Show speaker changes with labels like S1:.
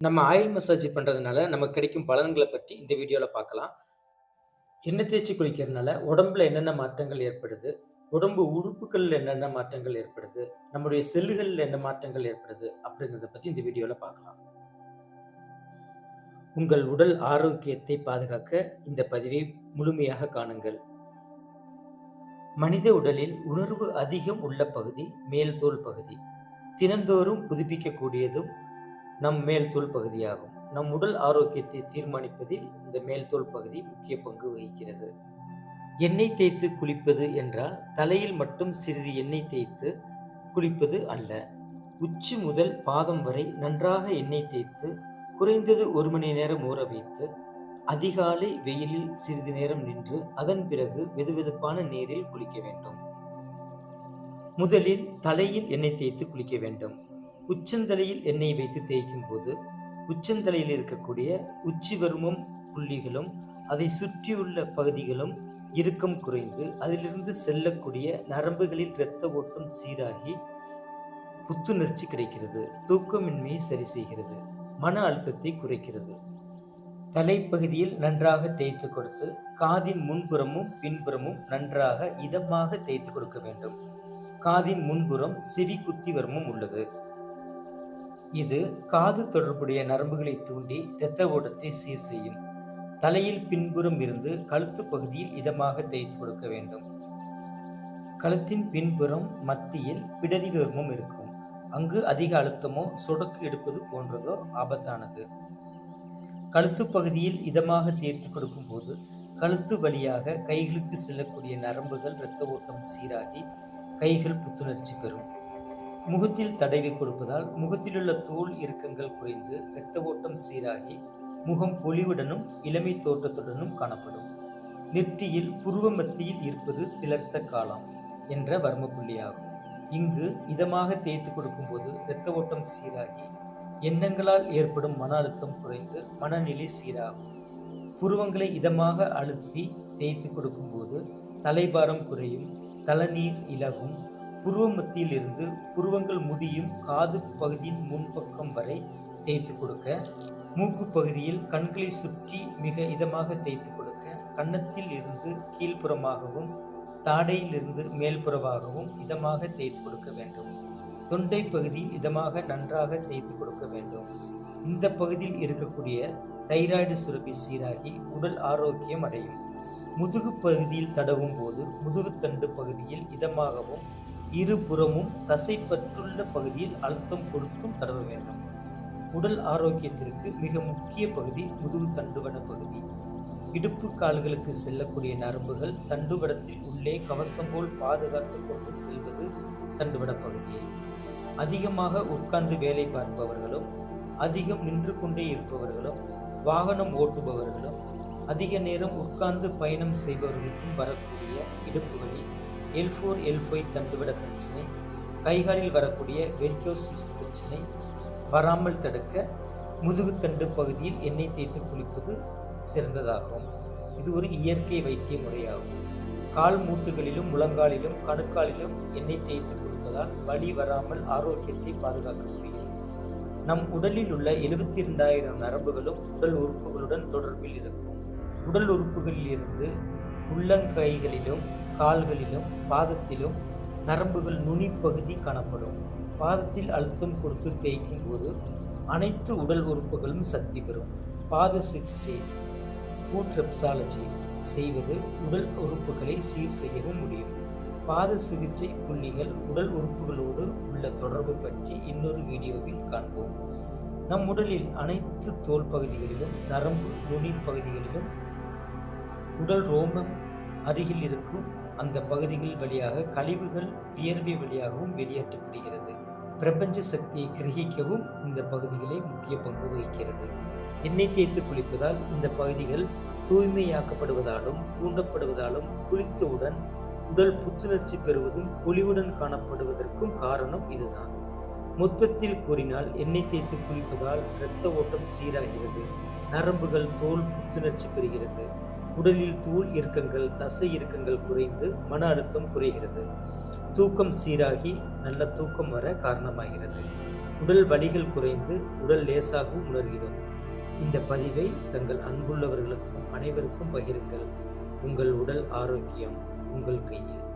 S1: நம்ம oil massage பண்றதுனால நமக்கு கிடைக்கும் பலன்கள பத்தி இந்த வீடியோல பார்க்கலாம். எண்ணெய் தேய்ச்சு குளிக்கிறதுனால உடம்புல என்னென்ன மாற்றங்கள் ஏற்படுது? உடம்பு உறுப்புகள்ல என்னென்ன மாற்றங்கள் ஏற்படுது? நம்முடைய செல்லுகள்ல என்ன மாற்றங்கள் ஏற்படுது? அப்படிங்கிறத பத்தி இந்த வீடியோல பார்க்கலாம். உங்கள் உடல் ஆரோக்கியத்தை பாதுகாக்க இந்த பதிவை முழுமையாக காணுங்கள். மனித உடலில் உணர்வு அதிகம் உள்ள பகுதி மேல் தோல் பகுதி. தினந்தோறும் புதுப்பிக்கக்கூடியதும் நம் மேல் தோல் பகுதியாகும். நம் உடல் ஆரோக்கியத்தை தீர்மானிப்பதில் இந்த மேல் தோல் பகுதி முக்கிய பங்கு வகிக்கிறது. எண்ணெய் தேய்த்து குளிப்பது என்றால் தலையில் மட்டும் சிறிது எண்ணெய் தேய்த்து குளிப்பது அல்ல. உச்சி முதல் பாதம் வரை நன்றாக எண்ணெய் தேய்த்து குறைந்தது 1 மணி நேரம் ஊற வைத்து அதிகாலை வெயிலில் சிறிது நேரம் நின்று அதன் பிறகு வெதுவெதுப்பான நீரில் குளிக்க வேண்டும். முதலில் தலையில் எண்ணெய் தேய்த்து குளிக்க வேண்டும். உச்சந்தலையில் எண்ணெய் வைத்து தேய்க்கும் போது உச்சந்தலையில் இருக்கக்கூடிய உச்சி வருமம் புள்ளிகளும் அதை சுற்றியுள்ள பகுதிகளும் இறுக்கம் குறைந்து அதிலிருந்து செல்லக்கூடிய நரம்புகளில் இரத்த ஓட்டம் சீராகி புத்துணர்ச்சி கிடைக்கிறது. தூக்கமின்மையை சரி செய்கிறது. மன அழுத்தத்தை குறைக்கிறது. தலைப்பகுதியில் நன்றாக தேய்த்து கொடுத்து காதின் முன்புறமும் பின்புறமும் நன்றாக இதமாக தேய்த்து கொடுக்க வேண்டும். காதின் முன்புறம் செவி குத்தி வர்மம் உள்ளது. இது காது தொடர்புடைய நரம்புகளை தூண்டி இரத்த ஓட்டத்தை சீர் செய்யும். தலையில் பின்புறம் இருந்து கழுத்து பகுதியில் இதமாக தேய்த்து கொடுக்க வேண்டும். கழுத்தின் பின்புறம் மத்தியில் பிடரி வர்மம் இருக்கும். அங்கு அதிக அழுத்தமோ சொடக்கு எடுப்பது போன்றதோ ஆபத்தானது. கழுத்து பகுதியில் இதமாக தேய்த்து கொடுக்கும் போது கழுத்து வழியாக கைகளுக்கு செல்லக்கூடிய நரம்புகள் இரத்த ஓட்டம் சீராகி கைகள் புத்துணர்ச்சி பெறும். முகத்தில் தடவி கொடுப்பதால் முகத்திலுள்ள தோல் இறுக்கங்கள் குறைந்து இரத்த ஓட்டம் சீராகி முகம் பொலிவுடனும் இளமை தோற்றத்துடனும் காணப்படும். நெற்றியில் புருவ மத்தியில் இருப்பது திளர்த்த காலம் என்ற வர்ம புள்ளியாகும். இங்கு இதமாக தேய்த்து கொடுக்கும் போது இரத்த ஓட்டம் சீராகி எண்ணங்களால் ஏற்படும் மன அழுத்தம் குறைந்து மனநிலை சீராகும். புருவங்களை இதமாக அழுத்தி தேய்த்து கொடுக்கும் போது தலைபாரம் குறையும், தலநீர் இலகும். புருவ மத்தியில் இருந்து புருவங்கள் முடியும் காது பகுதியின் முன்பக்கம் வரை தேய்த்து கொடுக்க, மூக்கு பகுதியில் கண்களை சுற்றி மிக இதமாக தேய்த்து கொடுக்க, கன்னத்தில் இருந்து கீழ்ப்புறமாகவும் தாடையில் இருந்து மேல்புறமாகவும் இதமாக தேய்த்து கொடுக்க வேண்டும். தொண்டை பகுதியில் இதமாக நன்றாக தேய்த்து கொடுக்க வேண்டும். இந்த பகுதியில் இருக்கக்கூடிய தைராய்டு சுரப்பி சீராகி உடல் ஆரோக்கியம் அடையும். முதுகு பகுதியில் தடவும் போது முதுகுத்தண்டு பகுதியில் இதமாகவும் இருபுறமும் தசைப்பற்றுள்ள பகுதியில் அழுத்தம் கொடுத்தும் தடவ வேண்டும். உடல் ஆரோக்கியத்திற்கு மிக முக்கிய பகுதி முதுகு தண்டுவட பகுதி. இடுப்பு கால்களுக்கு செல்லக்கூடிய நரம்புகள் தண்டுவடத்தில் உள்ளே கவசம் போல் பாதுகாத்து கொண்டு செல்வது தண்டுவட பகுதியை. அதிகமாக உட்கார்ந்து வேலை பார்ப்பவர்களும் அதிகம் நின்று கொண்டே இருப்பவர்களும் வாகனம் ஓட்டுபவர்களும் அதிக நேரம் உட்கார்ந்து பயணம் செய்பவர்களுக்கும் வரக்கூடிய இடுப்பு வலி, L4 L5 தண்டுவட பிரச்சனை, கைகாலில் வரக்கூடிய வெரிகோசிஸ் பிரச்சனை வராமல் தடுக்க முதுகுத்தண்டு பகுதியில் எண்ணெய் தேய்த்து குளிப்பது சிறந்ததாகும். இது ஒரு இயற்கை வைத்திய முறையாகும். கால் மூட்டுகளிலும் முழங்காலிலும் கணுக்காலிலும் எண்ணெய் தேய்த்து கொடுப்பதால் வலி வராமல் ஆரோக்கியத்தை காக்க முடியும். நம் உடலில் உள்ள 72,000 நரம்புகளும் உடல் உறுப்புகளுடன் தொடர்பில் இருக்கும். உடல் உறுப்புகளில் இருந்து உள்ளங்கைகளிலும் கால்களிலும் பாதத்திலும் நரம்புகள் நுனி பகுதி காணப்படும். பாதத்தில் அழுத்தம் கொடுத்து தேய்க்கும் போது அனைத்து உடல் உறுப்புகளும் சக்தி பெறும். பாத சிகிச்சை ஃபுட் ரெப்சாலஜி செய்வது உடல் உறுப்புகளை சீர் செய்யவும் முடியும். பாத சிகிச்சை புள்ளிகள் உடல் உறுப்புகளோடு உள்ள தொடர்பு பற்றி இன்னொரு வீடியோவில் காண்போம். நம் உடலில் அனைத்து தோல் பகுதிகளிலும் நரம்பு நுனி பகுதிகளிலும் உடல் ரோமம் அருகில் இருக்கும் அந்த பகுதிகள் வழியாக கழிவுகள் வியர்வை வழியாகவும் வெளியேற்றப்படுகிறது. பிரபஞ்ச சக்தியை கிரகிக்கவும் இந்த பகுதிகளே முக்கிய பங்கு வகிக்கிறது. எண்ணெய் தேய்த்து குளிப்பதால் இந்த பகுதிகள் தூய்மையாக்கப்படுவதாலும் தூண்டப்படுவதாலும் குளித்தவுடன் உடல் புத்துணர்ச்சி பெறுவதும் பொலிவுடன் காணப்படுவதற்கும் காரணம் இதுதான். மொத்தத்தில் கூறினால் எண்ணெய் தேய்த்து குளிப்பதால் இரத்த ஓட்டம் சீராகிறது, நரம்புகள் தோல் புத்துணர்ச்சி பெறுகிறது, உடலில் தூள் இறுக்கங்கள் தசை இறுக்கங்கள் குறைந்து மன அழுத்தம் குறைகிறது, தூக்கம் சீராகி நல்ல தூக்கம் வர காரணமாகிறது. உடல் வலிகள் குறைந்து உடல் லேசாகவும் உணர்கிறோம். இந்த பதிவை தங்கள் அன்புள்ளவர்களுக்கும் அனைவருக்கும் பகிருங்கள். உங்கள் உடல் ஆரோக்கியம் உங்கள் கையில்.